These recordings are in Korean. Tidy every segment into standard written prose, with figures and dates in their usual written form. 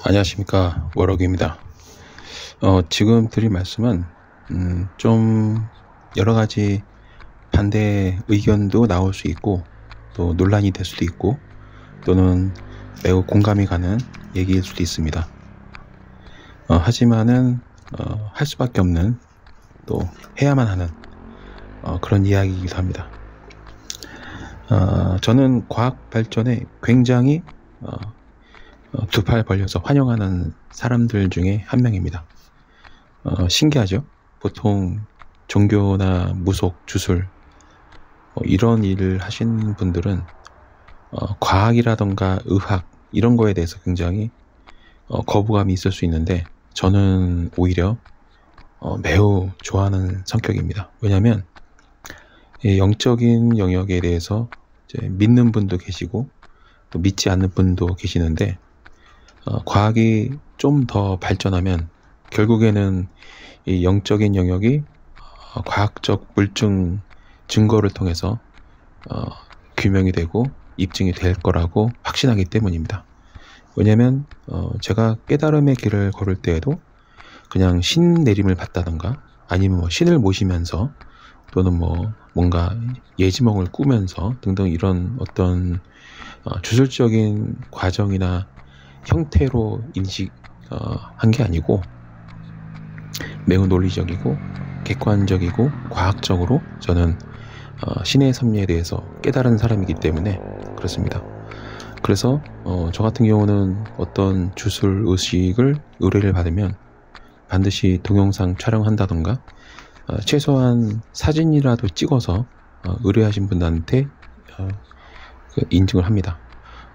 안녕하십니까, 워럭입니다. 지금 드릴 말씀은 좀 여러 가지 반대 의견도 나올 수 있고 또 논란이 될 수도 있고 또는 매우 공감이 가는 얘기일 수도 있습니다. 하지만은 할 수밖에 없는, 또 해야만 하는 그런 이야기이기도 합니다. 저는 과학 발전에 굉장히 두 팔 벌려서 환영하는 사람들 중에 한 명입니다. 신기하죠? 보통 종교나 무속, 주술 이런 일을 하신 분들은 과학이라던가 의학 이런 거에 대해서 굉장히 거부감이 있을 수 있는데, 저는 오히려 매우 좋아하는 성격입니다. 왜냐하면 영적인 영역에 대해서 이제 믿는 분도 계시고 또 믿지 않는 분도 계시는데, 과학이 좀 더 발전하면 결국에는 이 영적인 영역이 과학적 물증 증거를 통해서 규명이 되고 입증이 될 거라고 확신하기 때문입니다. 왜냐하면 제가 깨달음의 길을 걸을 때에도 그냥 신 내림을 받다던가 아니면 뭐 신을 모시면서 또는 뭐 뭔가 예지몽을 꾸면서 등등 이런 어떤 주술적인 과정이나 형태로 인식한 게 아니고 매우 논리적이고 객관적이고 과학적으로 저는 신의 섭리에 대해서 깨달은 사람이기 때문에 그렇습니다. 그래서 저 같은 경우는 어떤 주술 의식을 의뢰를 받으면 반드시 동영상 촬영한다던가 최소한 사진이라도 찍어서 의뢰하신 분한테 인증을 합니다.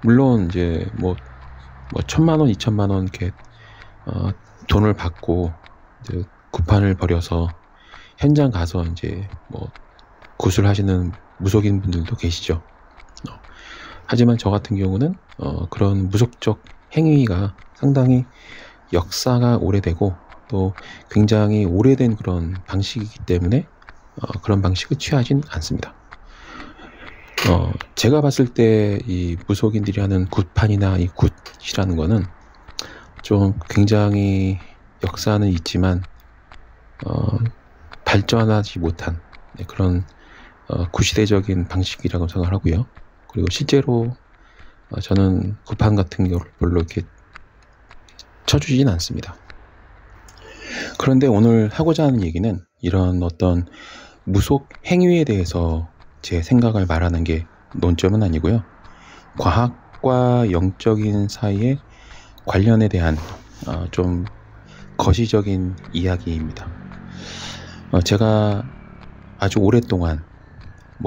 물론 이제 뭐 1,000만 원, 2,000만 원 이렇게 돈을 받고 이제 구판을 벌여서 현장 가서 이제 뭐 구술하시는 무속인 분들도 계시죠. 하지만 저 같은 경우는 그런 무속적 행위가 상당히 역사가 오래되고 또 굉장히 오래된 그런 방식이기 때문에 그런 방식을 취하진 않습니다. 제가 봤을 때 이 무속인들이 하는 굿판이나 이 굿이라는 거는 좀 굉장히 역사는 있지만 발전하지 못한 그런 구시대적인 방식이라고 생각을 하고요. 그리고 실제로 저는 굿판 같은 경우를 별로 이렇게 쳐주진 않습니다. 그런데 오늘 하고자 하는 얘기는 이런 어떤 무속 행위에 대해서 제 생각을 말하는 게 논점은 아니고요. 과학과 영적인 사이의 관련에 대한 좀 거시적인 이야기입니다. 제가 아주 오랫동안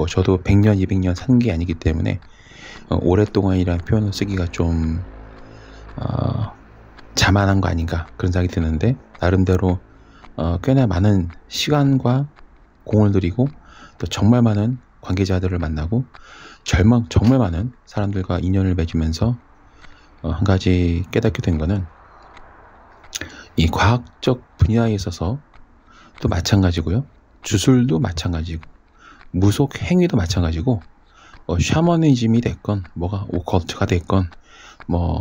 저도 100년, 200년 산 게 아니기 때문에 오랫동안이라는 표현을 쓰기가 좀 자만한 거 아닌가 그런 생각이 드는데, 나름대로 꽤나 많은 시간과 공을 들이고 또 정말 많은 관계자들을 만나고 정말 많은 사람들과 인연을 맺으면서 한 가지 깨닫게 된 거는, 이 과학적 분야에 있어서 또 마찬가지고요. 주술도 마찬가지고 무속 행위도 마찬가지고 샤머니즘이 됐건 뭐가 오컬트가 됐건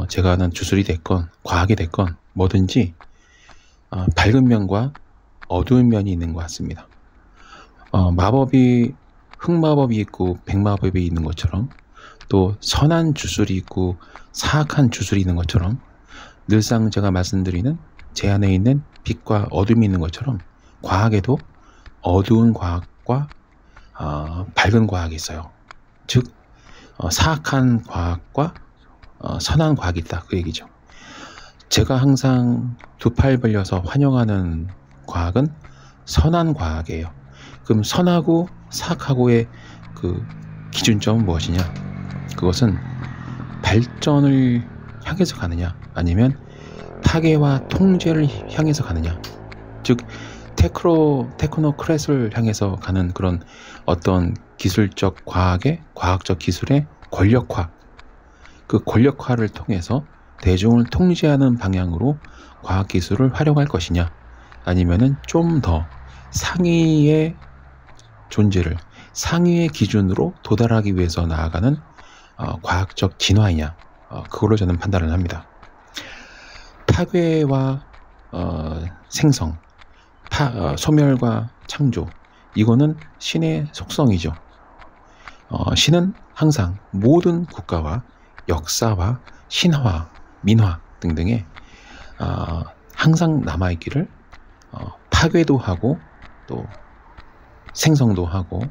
제가 하는 주술이 됐건 과학이 됐건 뭐든지 밝은 면과 어두운 면이 있는 것 같습니다. 마법이 흑마법이 있고 백마법이 있는 것처럼, 또 선한 주술이 있고 사악한 주술이 있는 것처럼, 늘상 제가 말씀드리는 제 안에 있는 빛과 어둠이 있는 것처럼 과학에도 어두운 과학과 밝은 과학이 있어요. 즉 사악한 과학과 선한 과학이 있다, 그 얘기죠. 제가 항상 두 팔 벌려서 환영하는 과학은 선한 과학이에요. 그럼 선하고 사악하고의 그 기준점은 무엇이냐? 그것은 발전을 향해서 가느냐, 아니면 파괴와 통제를 향해서 가느냐. 즉 테크노크래스를 향해서 가는 그런 어떤 기술적 과학적 기술의 권력화, 그 권력화를 통해서 대중을 통제하는 방향으로 과학기술을 활용할 것이냐, 아니면은 좀 더 상위의 존재를 상위의 기준으로 도달하기 위해서 나아가는 과학적 진화이냐, 그걸로 저는 판단을 합니다. 파괴와 생성, 소멸과 창조, 이거는 신의 속성이죠. 신은 항상 모든 국가와 역사와 신화, 민화 등등에 항상 남아있기를 파괴도 하고 또 생성도 하고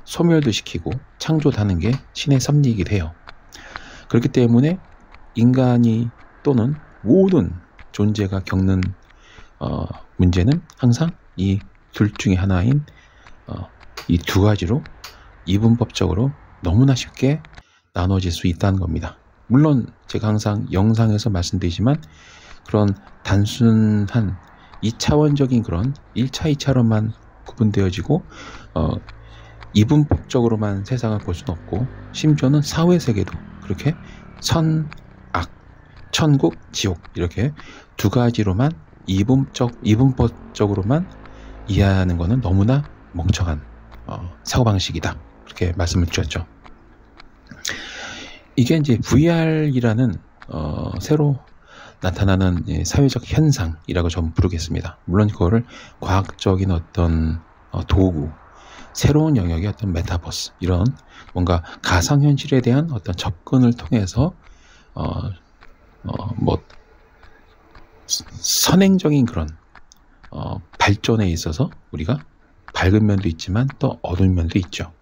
소멸도 시키고 창조도 하는 게 신의 섭리이기도 해요. 그렇기 때문에 인간이 또는 모든 존재가 겪는 문제는 항상 이 둘 중에 하나인 이 두 가지로 이분법적으로 너무나 쉽게 나눠질 수 있다는 겁니다. 물론 제가 항상 영상에서 말씀드리지만 그런 단순한 2차원적인 그런 1차, 2차로만 구분되어지고 이분법적으로만 세상을 볼 수는 없고, 심지어는 사회세계도 그렇게 선, 악, 천국, 지옥 이렇게 두 가지로만 이분법적으로만 이해하는 것은 너무나 멍청한 사고방식이다, 그렇게 말씀을 드렸죠. 이게 이제 VR이라는 새로 나타나는 사회적 현상이라고 저는 부르겠습니다. 물론 그거를 과학적인 어떤 도구, 새로운 영역의 어떤 메타버스, 이런 뭔가 가상현실에 대한 어떤 접근을 통해서 뭐 선행적인 그런 발전에 있어서 우리가 밝은 면도 있지만 또 어두운 면도 있죠.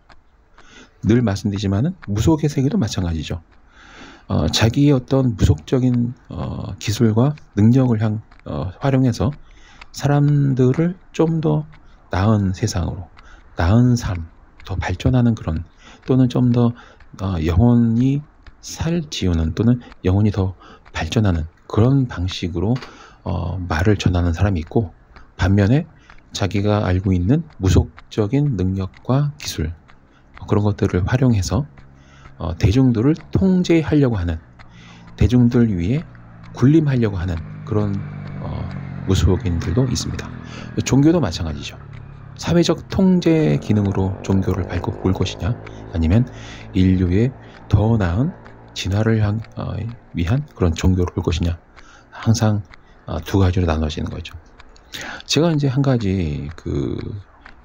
늘 말씀드리지만은 무속의 세계도 마찬가지죠. 자기의 어떤 무속적인 기술과 능력을 활용해서 사람들을 좀 더 나은 세상으로, 나은 삶, 더 발전하는 그런, 또는 좀 더 영혼이 살지우는, 또는 영혼이 더 발전하는 그런 방식으로 말을 전하는 사람이 있고, 반면에 자기가 알고 있는 무속적인 능력과 기술, 그런 것들을 활용해서 대중들을 통제하려고 하는, 대중들 위해 군림하려고 하는 그런 무속인들도 있습니다. 종교도 마찬가지죠. 사회적 통제 기능으로 종교를 볼 것이냐, 아니면 인류의 더 나은 진화를 위한 그런 종교를 볼 것이냐, 항상 두 가지로 나눠지는 거죠. 제가 이제 한 가지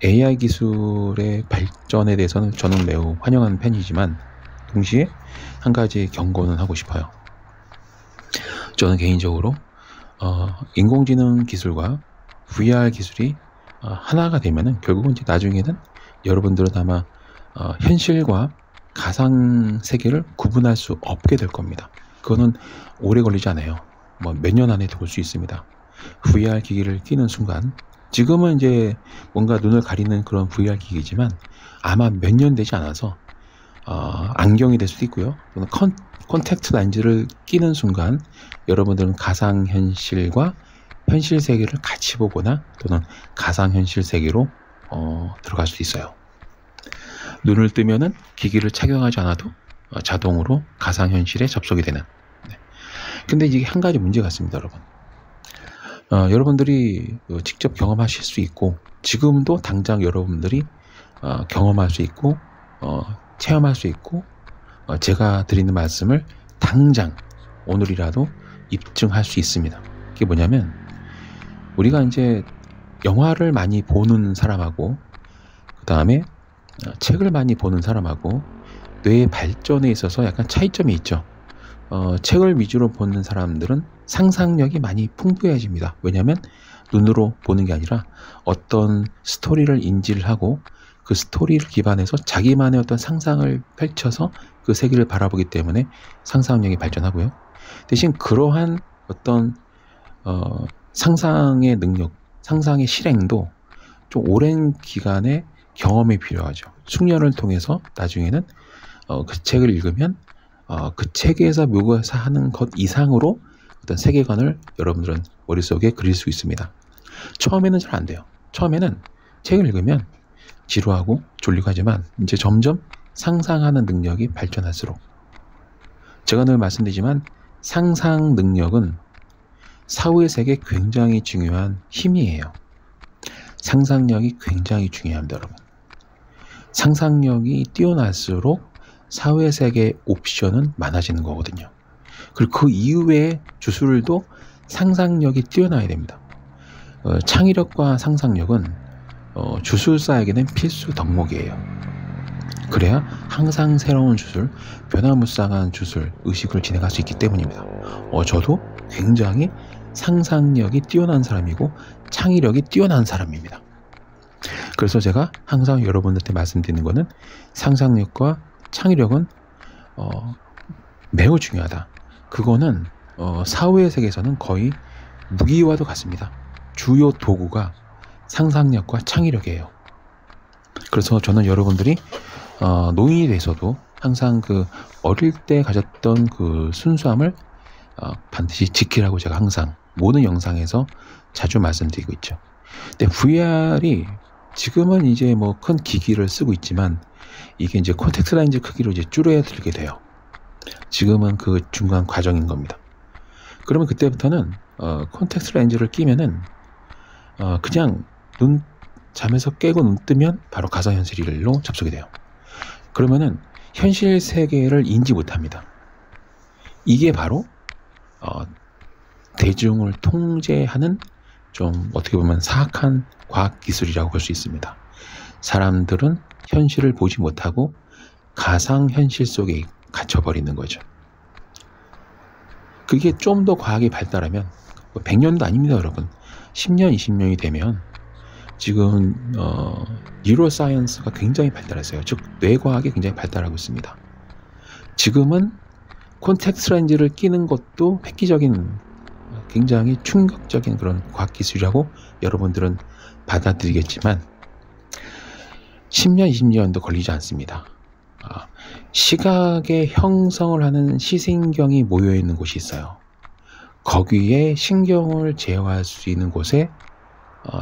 AI 기술의 발전에 대해서는 저는 매우 환영하는 편이지만, 동시에 한 가지 경고는 하고 싶어요. 저는 개인적으로 인공지능 기술과 VR 기술이 하나가 되면은 결국은 이제 나중에는 여러분들은 아마 현실과 가상 세계를 구분할 수 없게 될 겁니다. 그거는 오래 걸리지 않아요. 뭐 몇 년 안에도 볼 수 있습니다. VR 기기를 끼는 순간, 지금은 이제 뭔가 눈을 가리는 그런 VR 기기지만 아마 몇 년 되지 않아서 안경이 될 수도 있고요. 또는 콘택트 렌즈를 끼는 순간 여러분들은 가상현실과 현실 세계를 같이 보거나 또는 가상현실 세계로 들어갈 수 있어요. 눈을 뜨면은 기기를 착용하지 않아도 자동으로 가상현실에 접속이 되는. 근데 이게 한 가지 문제가 있습니다, 여러분. 여러분들이 직접 경험하실 수 있고, 지금도 당장 여러분들이 경험할 수 있고 체험할 수 있고, 제가 드리는 말씀을 당장 오늘이라도 입증할 수 있습니다. 그게 뭐냐면, 우리가 이제 영화를 많이 보는 사람하고 그 다음에 책을 많이 보는 사람하고 뇌의 발전에 있어서 약간 차이점이 있죠. 책을 위주로 보는 사람들은 상상력이 많이 풍부해집니다. 왜냐하면 눈으로 보는 게 아니라 어떤 스토리를 인지를 하고 그 스토리를 기반해서 자기만의 어떤 상상을 펼쳐서 그 세계를 바라보기 때문에 상상력이 발전하고요. 대신 그러한 어떤 상상의 능력, 상상의 실행도 좀 오랜 기간의 경험이 필요하죠. 숙련을 통해서 나중에는 그 책을 읽으면 그 책에서 묘사하는 것 이상으로 어떤 세계관을 여러분들은 머릿속에 그릴 수 있습니다. 처음에는 잘 안 돼요. 처음에는 책을 읽으면 지루하고 졸리고 하지만 이제 점점 상상하는 능력이 발전할수록, 제가 늘 말씀드리지만 상상 능력은 사후의 굉장히 중요한 힘이에요. 상상력이 굉장히 중요합니다, 여러분. 상상력이 뛰어날수록 사후의 옵션은 많아지는 거거든요. 그리고 그 이후의 주술도 상상력이 뛰어나야 됩니다. 창의력과 상상력은 주술사에게는 필수 덕목이에요. 그래야 항상 새로운 주술, 변화무쌍한 주술, 의식을 진행할 수 있기 때문입니다. 저도 굉장히 상상력이 뛰어난 사람이고 창의력이 뛰어난 사람입니다. 그래서 제가 항상 여러분들한테 말씀드리는 거는 상상력과 창의력은 매우 중요하다. 그거는 사후의 세계에서는 거의 무기와도 같습니다. 주요 도구가 상상력과 창의력이에요. 그래서 저는 여러분들이 노인이 돼서도 항상 그 어릴 때 가졌던 그 순수함을 반드시 지키라고 제가 항상 모든 영상에서 자주 말씀드리고 있죠. 근데 VR이 지금은 이제 뭐 큰 기기를 쓰고 있지만 이게 이제 콘택트 렌즈 크기로 이제 줄여들게 돼요. 지금은 그 중간 과정인 겁니다. 그러면 그때부터는 콘택트 렌즈를 끼면은 그냥 잠에서 깨고 눈 뜨면 바로 가상현실로 접속이 돼요. 그러면은 현실 세계를 인지 못합니다. 이게 바로 대중을 통제하는 좀 어떻게 보면 사악한 과학기술이라고 볼 수 있습니다. 사람들은 현실을 보지 못하고 가상현실 속에 갇혀버리는 거죠. 그게 좀 더 과학이 발달하면 100년도 아닙니다, 여러분. 10년, 20년이 되면 지금 뉴로사이언스가 굉장히 발달했어요. 즉 뇌과학이 굉장히 발달하고 있습니다. 지금은 콘택트 렌즈를 끼는 것도 획기적인 굉장히 충격적인 그런 과학기술이라고 여러분들은 받아들이겠지만 10년, 20년도 걸리지 않습니다. 시각의 형성을 하는 시신경이 모여있는 곳이 있어요. 거기에 신경을 제어할 수 있는 곳에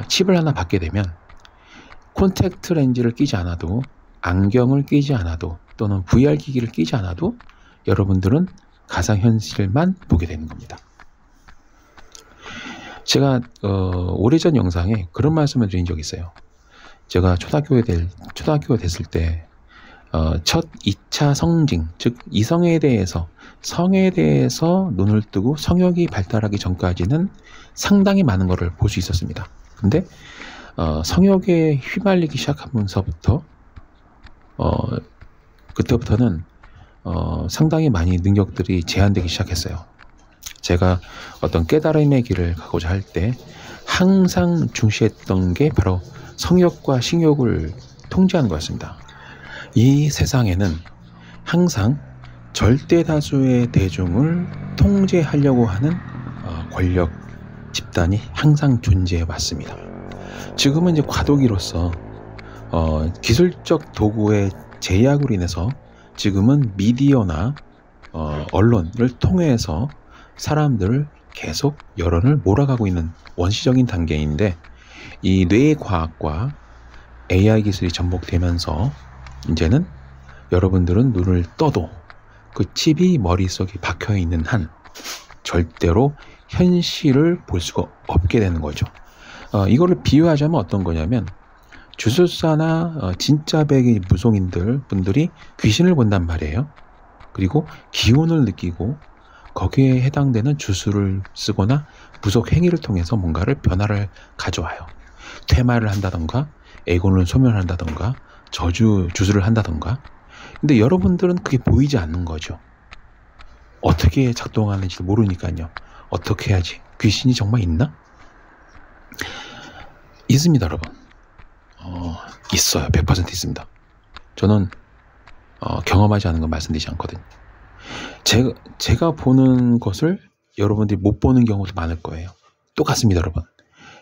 칩을 하나 받게 되면 콘택트 렌즈를 끼지 않아도 안경을 끼지 않아도 또는 VR 기기를 끼지 않아도 여러분들은 가상현실만 보게 되는 겁니다. 제가 오래전 영상에 그런 말씀을 드린 적이 있어요. 제가 초등학교가 됐을 때 첫 2차 성징, 즉 이성에 대해서 성에 대해서 눈을 뜨고 성욕이 발달하기 전까지는 상당히 많은 것을 볼 수 있었습니다. 근데 성욕에 휘말리기 시작하면서부터 그때부터는 상당히 많이 능력들이 제한되기 시작했어요. 제가 어떤 깨달음의 길을 가고자 할 때 항상 중시했던 게 바로 성욕과 식욕을 통제하는 거였습니다. 이 세상에는 항상 절대 다수의 대중을 통제하려고 하는 권력 집단이 항상 존재해 왔습니다. 지금은 이제 과도기로서 기술적 도구의 제약으로 인해서 지금은 미디어나 언론을 통해서 사람들을 계속 여론을 몰아가고 있는 원시적인 단계인데, 이 뇌과학과 AI 기술이 접목되면서 이제는 여러분들은 눈을 떠도 그 칩이 머릿속에 박혀 있는 한 절대로 현실을 볼 수가 없게 되는 거죠. 이거를 비유하자면 어떤 거냐면, 주술사나 진짜 백의 무속인들이 귀신을 본단 말이에요. 그리고 기운을 느끼고 거기에 해당되는 주술을 쓰거나 무속 행위를 통해서 뭔가를 변화를 가져와요. 퇴마를 한다던가 애곤을 소멸한다던가 주술을 한다던가. 근데 여러분들은 그게 보이지 않는 거죠. 어떻게 작동하는지도 모르니까요. 어떻게 해야지? 귀신이 정말 있나? 있습니다, 여러분. 있어요. 100% 있습니다. 저는 경험하지 않은 건 말씀드리지 않거든요. 제가 보는 것을 여러분들이 못 보는 경우도 많을 거예요. 똑같습니다, 여러분.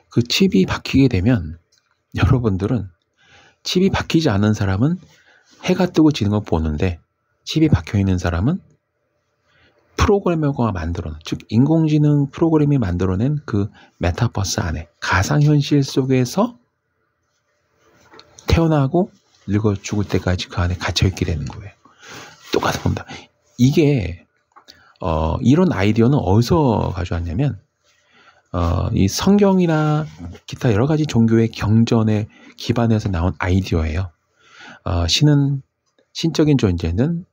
그 칩이 박히게 되면 여러분들은, 칩이 박히지 않은 사람은 해가 뜨고 지는 걸 보는데, 칩이 박혀 있는 사람은 프로그래머가 만들어낸, 즉 인공지능 프로그램이 만들어낸 그 메타버스 안에, 가상현실 속에서 태어나고 늙어 죽을 때까지 그 안에 갇혀있게 되는 거예요. 똑같은 겁니다. 이게 이런 아이디어는 어디서 가져왔냐면, 이 성경이나 기타 여러 가지 종교의 경전에 기반해서 나온 아이디어예요. 신적인 존재는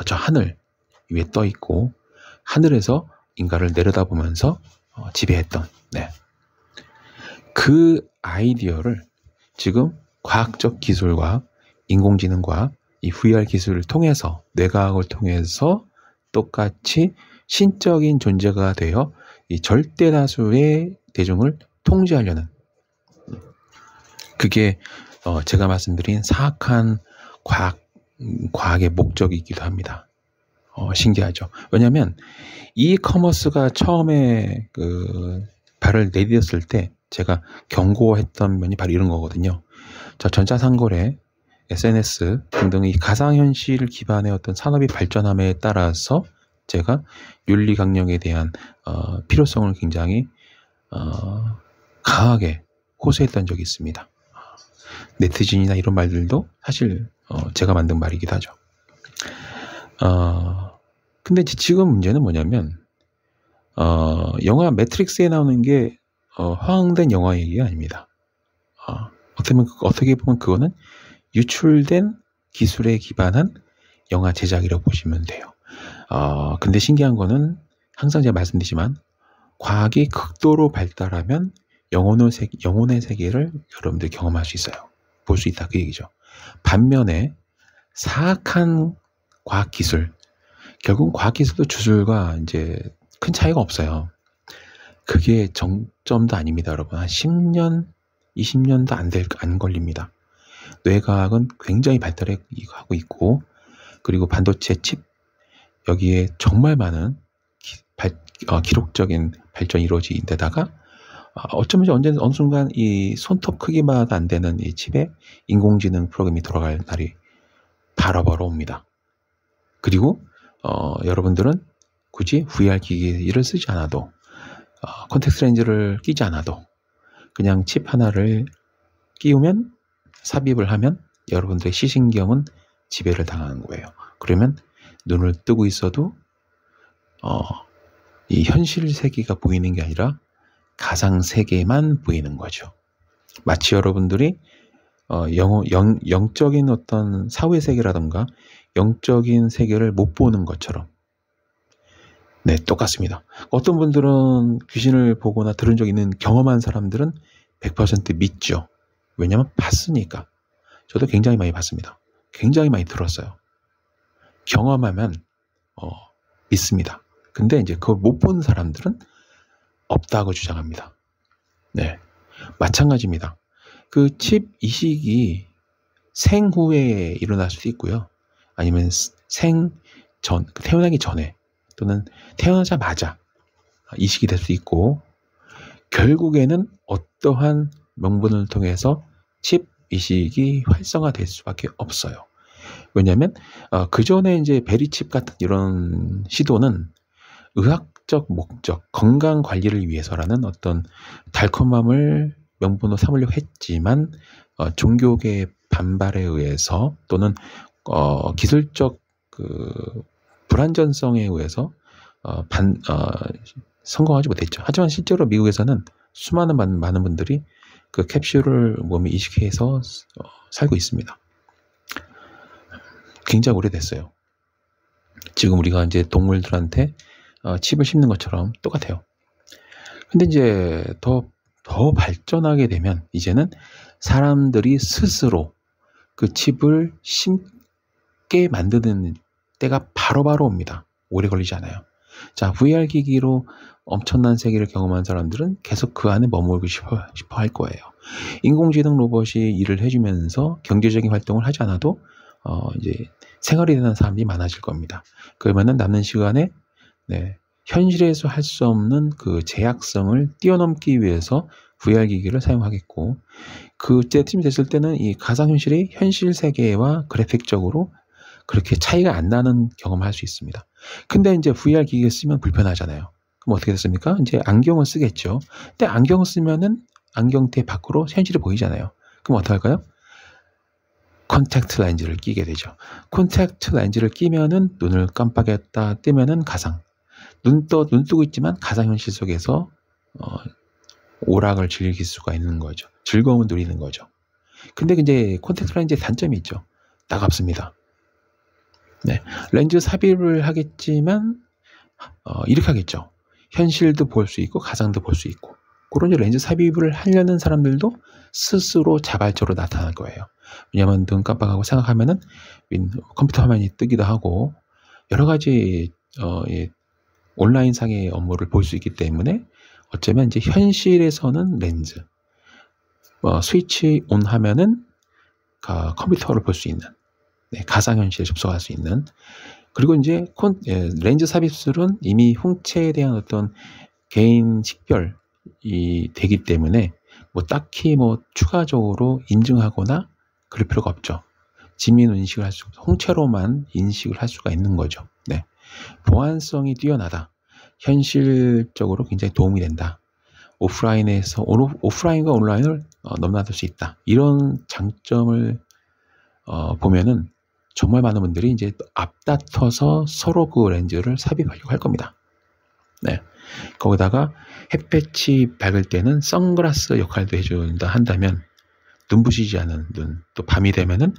저 하늘 위에 떠 있고, 하늘에서 인간을 내려다보면서 지배했던, 네. 그 아이디어를 지금 과학적 기술과 인공지능과 이 VR 기술을 통해서, 뇌과학을 통해서 똑같이 신적인 존재가 되어 이 절대 다수의 대중을 통제하려는, 그게 제가 말씀드린 사악한 과학의 목적이기도 합니다. 신기하죠. 왜냐하면 이 커머스가 처음에 발을 내디뎠을 때 제가 경고했던 면이 바로 이런 거거든요. 전자상거래, SNS 등등 이 가상현실 기반의 어떤 산업이 발전함에 따라서 제가 윤리 강령에 대한 필요성을 굉장히 강하게 호소했던 적이 있습니다. 네티즌이나 이런 말들도 사실 제가 만든 말이기도 하죠. 근데 지금 문제는 뭐냐면 영화 매트릭스에 나오는 게 허황된 영화 얘기가 아닙니다. 어떻게 보면 그거는 유출된 기술에 기반한 영화 제작이라고 보시면 돼요. 근데 신기한 거는 항상 제가 말씀드리지만 과학이 극도로 발달하면 영혼의 세계를 여러분들이 경험할 수 있어요. 볼 수 있다, 그 얘기죠. 반면에 사악한 과학기술, 결국 과학기술도 주술과 이제 큰 차이가 없어요. 그게 정점도 아닙니다, 여러분. 한 10년, 20년도 안 걸립니다. 뇌과학은 굉장히 발달하고 있고, 그리고 반도체 칩, 여기에 정말 많은 기록적인 발전이 이루어진 데다가 어쩌면 어느 순간 이 손톱 크기마다 안 되는 이 칩에 인공지능 프로그램이 돌아갈 날이 바로 옵니다. 그리고 여러분들은 굳이 VR 기기를 쓰지 않아도 콘택트 렌즈를 끼지 않아도 그냥 칩 하나를 끼우면 삽입을 하면 여러분들의 시신경은 지배를 당하는 거예요. 그러면 눈을 뜨고 있어도 이 현실 세계가 보이는 게 아니라 가상 세계만 보이는 거죠. 마치 여러분들이 영적인 어떤 사회 세계라든가 영적인 세계를 못 보는 것처럼, 네, 똑같습니다. 어떤 분들은 귀신을 보거나 들은 적 있는 경험한 사람들은 100% 믿죠. 왜냐하면 봤으니까. 저도 굉장히 많이 봤습니다. 굉장히 많이 들었어요. 경험하면 믿습니다. 근데 이제 그걸 못 본 사람들은 없다고 주장합니다. 네, 마찬가지입니다. 그 칩 이식이 생후에 일어날 수도 있고요. 아니면 태어나기 전에 또는 태어나자마자 이식이 될 수도 있고, 결국에는 어떠한 명분을 통해서 칩 이식이 활성화될 수밖에 없어요. 왜냐하면 그 전에 이제 베리칩 같은 이런 시도는 의학적 목적, 건강 관리를 위해서라는 어떤 달콤함을 명분으로 삼으려고 했지만 종교계의 반발에 의해서 또는 기술적 불안전성에 의해서 성공하지 못했죠. 하지만 실제로 미국에서는 많은 분들이 그 캡슐을 몸에 이식해서 살고 있습니다. 굉장히 오래됐어요. 지금 우리가 이제 동물들한테 칩을 심는 것처럼 똑같아요. 근데 이제 더 발전하게 되면 이제는 사람들이 스스로 그 칩을 심게 만드는 때가 바로 옵니다. 오래 걸리지 않아요. 자, VR 기기로 엄청난 세계를 경험한 사람들은 계속 그 안에 머물고 싶어 할 거예요. 인공지능 로봇이 일을 해주면서 경제적인 활동을 하지 않아도 이제 생활이 되는 사람들이 많아질 겁니다. 그러면은 남는 시간에 현실에서 할 수 없는 그 제약성을 뛰어넘기 위해서 VR 기기를 사용하겠고, 그때쯤 됐을 때는 이 가상현실이 현실 세계와 그래픽적으로 그렇게 차이가 안 나는 경험을 할 수 있습니다. 근데 이제 VR 기기를 쓰면 불편하잖아요. 그럼 어떻게 됐습니까? 이제 안경을 쓰겠죠. 근데 안경을 쓰면은 안경테 밖으로 현실이 보이잖아요. 그럼 어떡할까요? 콘택트 렌즈를 끼게 되죠. 콘택트 렌즈를 끼면은 눈을 깜빡였다 뜨면은 가상. 눈 뜨고 있지만 가상현실 속에서 오락을 즐길 수가 있는 거죠. 즐거움을 누리는 거죠. 근데 이제 콘택트 렌즈의 단점이 있죠. 따갑습니다. 네, 렌즈 삽입을 하겠지만 이렇게 하겠죠. 현실도 볼 수 있고 가상도 볼 수 있고, 그런 렌즈 삽입을 하려는 사람들도 스스로 자발적으로 나타날 거예요. 왜냐하면 눈 깜빡하고 생각하면은 컴퓨터 화면이 뜨기도 하고 여러 가지 온라인상의 업무를 볼 수 있기 때문에 어쩌면 이제 현실에서는 렌즈, 스위치 온 하면은 컴퓨터를 볼 수 있는, 가상현실에 접속할 수 있는, 그리고 이제 렌즈 삽입술은 이미 홍채에 대한 어떤 개인 식별이 되기 때문에 딱히 추가적으로 인증하거나 그럴 필요가 없죠. 지민 인식을 할 수 없어. 홍채로만 인식을 할 수가 있는 거죠. 보안성이 뛰어나다. 현실적으로 굉장히 도움이 된다. 오프라인과 온라인을 넘나들 수 있다. 이런 장점을 보면은 정말 많은 분들이 이제 앞다퉈서 서로 그 렌즈를 삽입하려고 할 겁니다. 거기다가 햇볕이 밝을 때는 선글라스 역할도 해준다 한다면 눈부시지 않은 눈, 또 밤이 되면은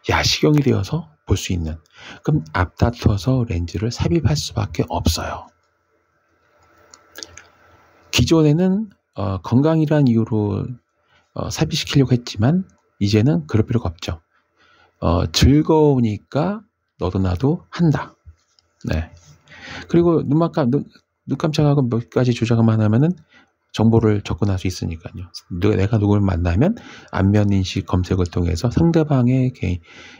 야시경이 되어서 볼 수 있는, 그럼 앞다퉈서 렌즈를 삽입할 수밖에 없어요. 기존에는 건강이란 이유로 삽입시키려고 했지만 이제는 그럴 필요가 없죠. 즐거우니까 너도 나도 한다. 그리고 눈 깜짝하고 몇 가지 조작만 하면은 정보를 접근할 수 있으니까요. 내가 누굴 만나면 안면 인식 검색을 통해서 상대방의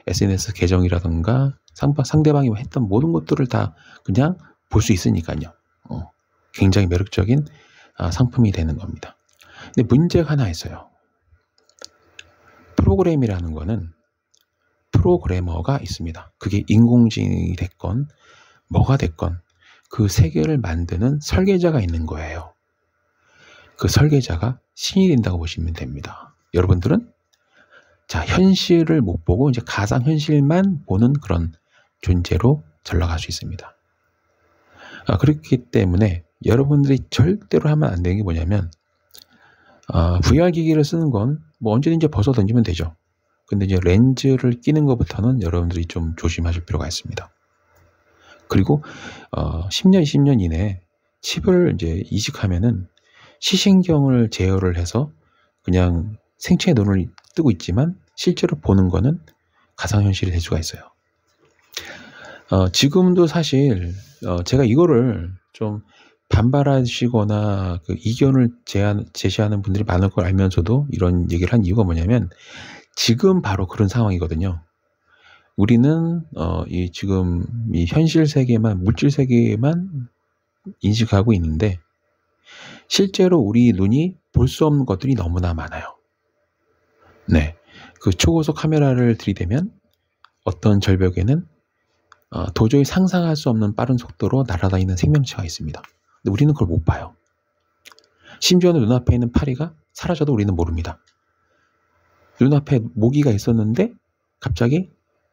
SNS 계정이라든가 상대방이 했던 모든 것들을 다 그냥 볼 수 있으니까요. 굉장히 매력적인 상품이 되는 겁니다. 근데 문제가 하나 있어요. 프로그램이라는 거는 프로그래머가 있습니다. 그게 인공지능이 됐건 뭐가 됐건 그 세계를 만드는 설계자가 있는 거예요. 그 설계자가 신이 된다고 보시면 됩니다. 여러분들은 현실을 못 보고 이제 가상 현실만 보는 그런 존재로 전락할 수 있습니다. 그렇기 때문에 여러분들이 절대로 하면 안 되는 게 뭐냐면 VR 기기를 쓰는 건 언제든지 벗어 던지면 되죠. 근데 이제 렌즈를 끼는 것부터는 여러분들이 좀 조심하실 필요가 있습니다. 그리고 10년, 20년 이내에 칩을 이제 이식하면은 시신경을 제어를 해서 그냥 생체의 눈을 뜨고 있지만 실제로 보는 거는 가상현실이 될 수가 있어요. 지금도 사실 제가 이거를 좀 반발하시거나 이견을 제시하는 분들이 많을 걸 알면서도 이런 얘기를 한 이유가 뭐냐면 지금 바로 그런 상황이거든요. 우리는 지금 이 현실 세계만, 물질 세계만 인식하고 있는데 실제로 우리 눈이 볼 수 없는 것들이 너무나 많아요. 그 초고속 카메라를 들이대면 어떤 절벽에는 도저히 상상할 수 없는 빠른 속도로 날아다니는 생명체가 있습니다. 근데 우리는 그걸 못 봐요. 심지어는 눈앞에 있는 파리가 사라져도 우리는 모릅니다. 눈앞에 모기가 있었는데 갑자기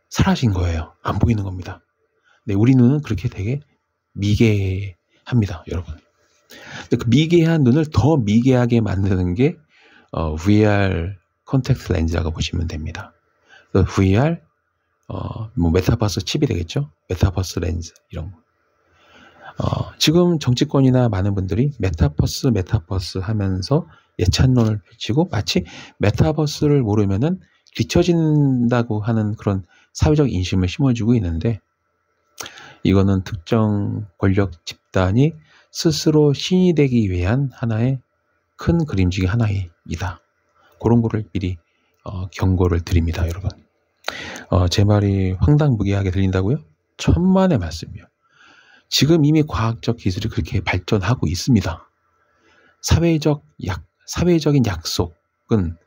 사라진 거예요. 안 보이는 겁니다. 우리 눈은 그렇게 되게 미개합니다, 여러분. 근데 그 미개한 눈을 더 미개하게 만드는 게 VR 콘택트 렌즈라고 보시면 됩니다. VR 메타버스 칩이 되겠죠? 메타버스 렌즈 이런 거. 지금 정치권이나 많은 분들이 메타버스 하면서 예찬론을 펼치고 마치 메타버스를 모르면은 뒤처진다고 하는 그런 사회적 인심을 심어주고 있는데 이거는 특정 권력 집단이 스스로 신이 되기 위한 하나의 큰 그림 중에 하나이다. 그런 거를 미리 경고를 드립니다, 여러분. 제 말이 황당무계하게 들린다고요? 천만의 말씀이요. 지금 이미 과학적 기술이 그렇게 발전하고 있습니다. 사회적인 약속은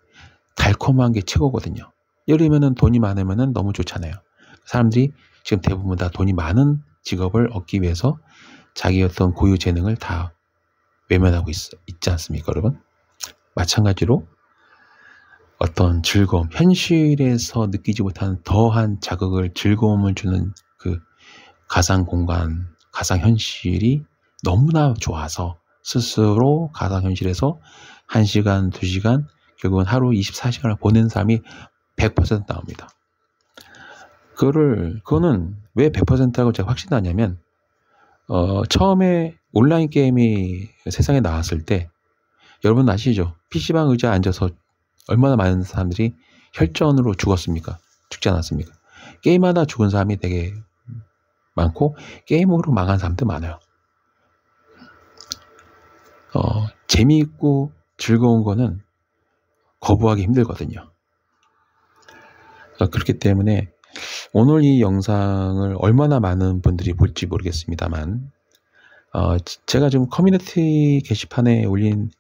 달콤한 게 최고거든요. 예를 들면 돈이 많으면 너무 좋잖아요. 사람들이 지금 대부분 다 돈이 많은 직업을 얻기 위해서 자기 어떤 고유 재능을 다 외면하고 있지 않습니까, 여러분? 마찬가지로 어떤 즐거움, 현실에서 느끼지 못하는 더한 자극을, 즐거움을 주는 그 가상 공간, 가상 현실이 너무나 좋아서 스스로 가상 현실에서 1시간, 2시간, 결국은 하루 24시간을 보낸 사람이 100% 나옵니다. 그거는 왜 100%라고 제가 확신하냐면 처음에 온라인 게임이 세상에 나왔을 때 여러분 아시죠? PC방 의자에 앉아서 얼마나 많은 사람들이 혈전으로 죽었습니까? 죽지 않았습니까? 게임하다 죽은 사람이 되게 많고 게임으로 망한 사람도 많아요. 재미있고 즐거운 거는 거부하기 힘들거든요. 그렇기 때문에 오늘 이 영상을 얼마나 많은 분들이 볼지 모르겠습니다만 제가 지금 커뮤니티 게시판에 올린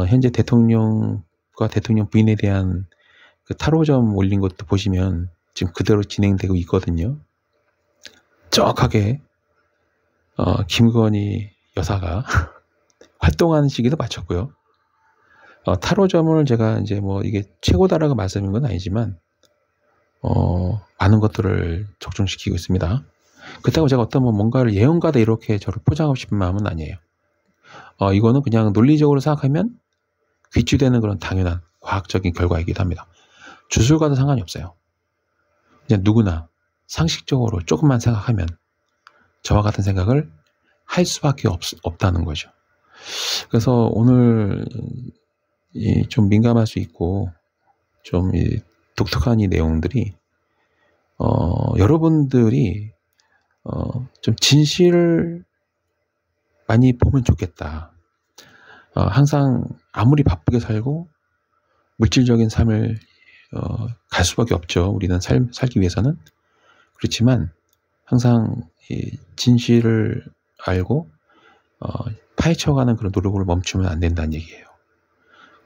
현재 대통령과 대통령 부인에 대한 그 타로점 올린 것도 보시면 지금 그대로 진행되고 있거든요. 정확하게 김건희 여사가 활동하는 시기도 맞췄고요. 타로점을 제가 이제 뭐 이게 최고다라고 말씀인 건 아니지만 많은 것들을 적중시키고 있습니다. 그렇다고 제가 어떤 뭔가를 예언가다 이렇게 저를 포장하고 싶은 마음은 아니에요. 이거는 그냥 논리적으로 생각하면 귀추되는 그런 당연한 과학적인 결과이기도 합니다. 주술과도 상관이 없어요. 그냥 누구나 상식적으로 조금만 생각하면 저와 같은 생각을 할 수밖에 없다는 거죠. 그래서 오늘 좀 민감할 수 있고 좀 독특한 이 내용들이 여러분들이 좀 진실을 많이 보면 좋겠다. 항상 아무리 바쁘게 살고 물질적인 삶을 갈 수밖에 없죠. 우리는 살기 위해서는. 그렇지만 항상 이 진실을 알고 파헤쳐가는 그런 노력을 멈추면 안 된다는 얘기예요.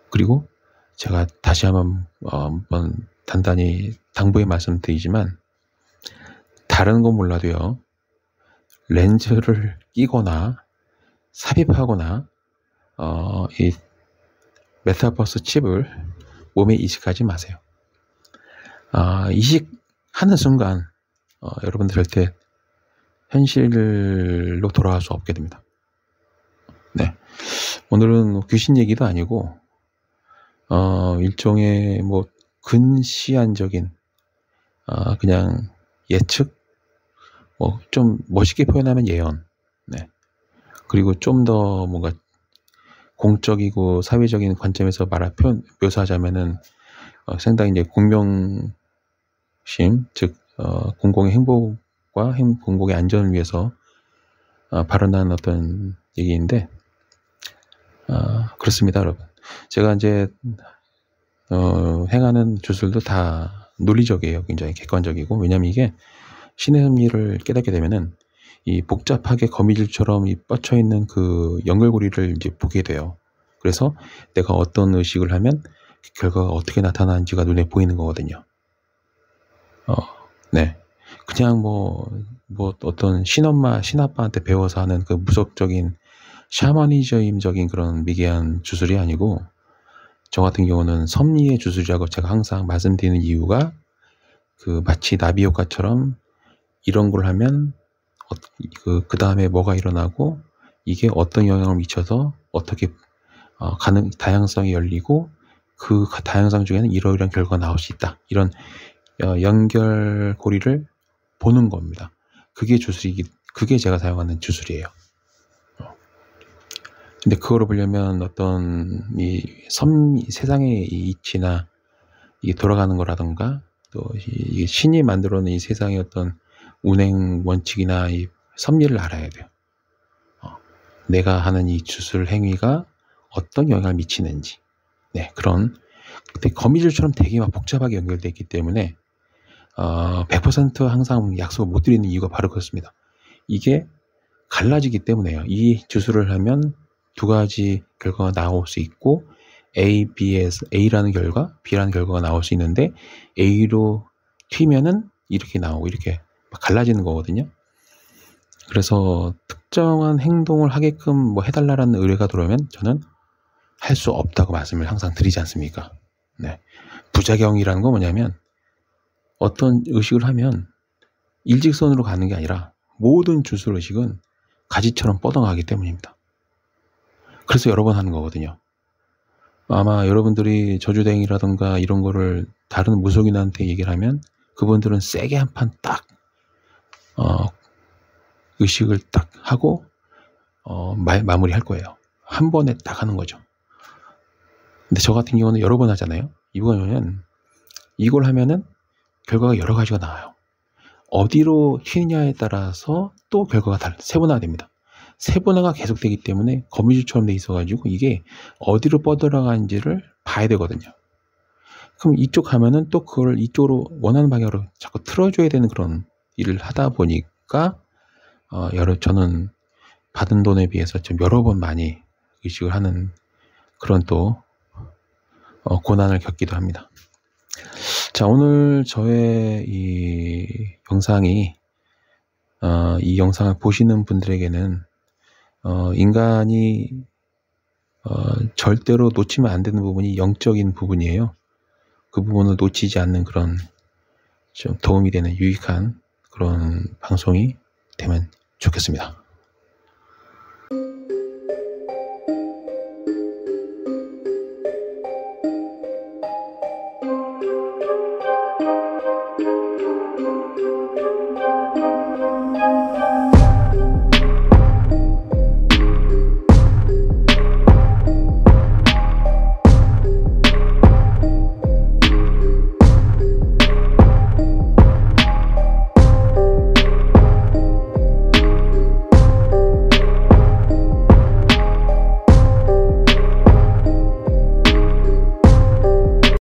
그리고 제가 다시 한번 단단히 당부의 말씀드리지만 다른 건 몰라도요. 렌즈를 끼거나 삽입하거나 이 메타버스 칩을 몸에 이식하지 마세요. 이식하는 순간 여러분들 절대 현실로 돌아갈 수 없게 됩니다. 네, 오늘은 귀신 얘기도 아니고 일종의 뭐 근시안적인 그냥 예측, 뭐 좀 멋있게 표현하면 예언, 네. 그리고 좀 더 뭔가 공적이고 사회적인 관점에서 묘사하자면은 상당히 이제 공명심, 즉 공공의 행복과 공공의 안전을 위해서 발언한 어떤 얘기인데 그렇습니다, 여러분. 제가 이제 행하는 주술도 다 논리적이에요. 굉장히 객관적이고. 왜냐면 이게 신의 섭리를 깨닫게 되면은 이 복잡하게 거미줄처럼 이 뻗쳐 있는 그 연결고리를 이제 보게 돼요. 그래서 내가 어떤 의식을 하면 그 결과가 어떻게 나타나는지가 눈에 보이는 거거든요. 네. 그냥 뭐 어떤 신엄마, 신아빠한테 배워서 하는 그 무속적인 샤머니즘적인 그런 미개한 주술이 아니고 저 같은 경우는 섭리의 주술이라고 제가 항상 말씀드리는 이유가 그 마치 나비 효과처럼 이런 걸 하면 그 다음에 뭐가 일어나고 이게 어떤 영향을 미쳐서 어떻게 다양성이 열리고 그 다양성 중에는 이러이러한 결과가 나올 수 있다. 이런 연결고리를 보는 겁니다. 그게 그게 제가 사용하는 주술이에요. 근데 그거를 보려면 어떤 세상의 이 이치나 이게 돌아가는 거라던가 또 이 신이 만들어 놓은 이 세상의 어떤 운행 원칙이나 이 섭리를 알아야 돼요. 내가 하는 이 주술 행위가 어떤 영향을 미치는지. 네, 그런 거미줄처럼 되게 막 복잡하게 연결되어 있기 때문에 100% 항상 약속을 못 드리는 이유가 바로 그렇습니다. 이게 갈라지기 때문에요. 이 주술을 하면 두 가지 결과가 나올 수 있고 A라는 결과, B라는 결과가 나올 수 있는데 A로 튀면은 이렇게 나오고 이렇게 갈라지는 거거든요. 그래서 특정한 행동을 하게끔 뭐 해달라는 의뢰가 들어오면 저는 할 수 없다고 말씀을 항상 드리지 않습니까? 네. 부작용이라는 건 뭐냐면 어떤 의식을 하면 일직선으로 가는 게 아니라 모든 주술 의식은 가지처럼 뻗어가기 때문입니다. 그래서 여러 번 하는 거거든요. 아마 여러분들이 저주댕이라든가 이런 거를 다른 무속인한테 얘기를 하면 그분들은 세게 한 판 딱 의식을 딱 하고 마무리할 거예요. 한 번에 딱 하는 거죠. 근데 저 같은 경우는 여러 번 하잖아요. 이거는 이걸 하면은 결과가 여러 가지가 나와요. 어디로 튀느냐에 따라서 또 결과가 세분화가 됩니다. 세분화가 계속되기 때문에 거미줄처럼 돼 있어가지고 이게 어디로 뻗어나가는지를 봐야 되거든요. 그럼 이쪽 하면은 또 그걸 이쪽으로 원하는 방향으로 자꾸 틀어줘야 되는 그런 일을 하다 보니까 저는 받은 돈에 비해서 좀 여러 번 많이 의식을 하는 그런 또 고난을 겪기도 합니다. 자, 오늘 저의 이 영상이 이 영상을 보시는 분들에게는 인간이 절대로 놓치면 안 되는 부분이 영적인 부분이에요. 그 부분을 놓치지 않는 그런 좀 도움이 되는 유익한 그런 방송이 되면 좋겠습니다.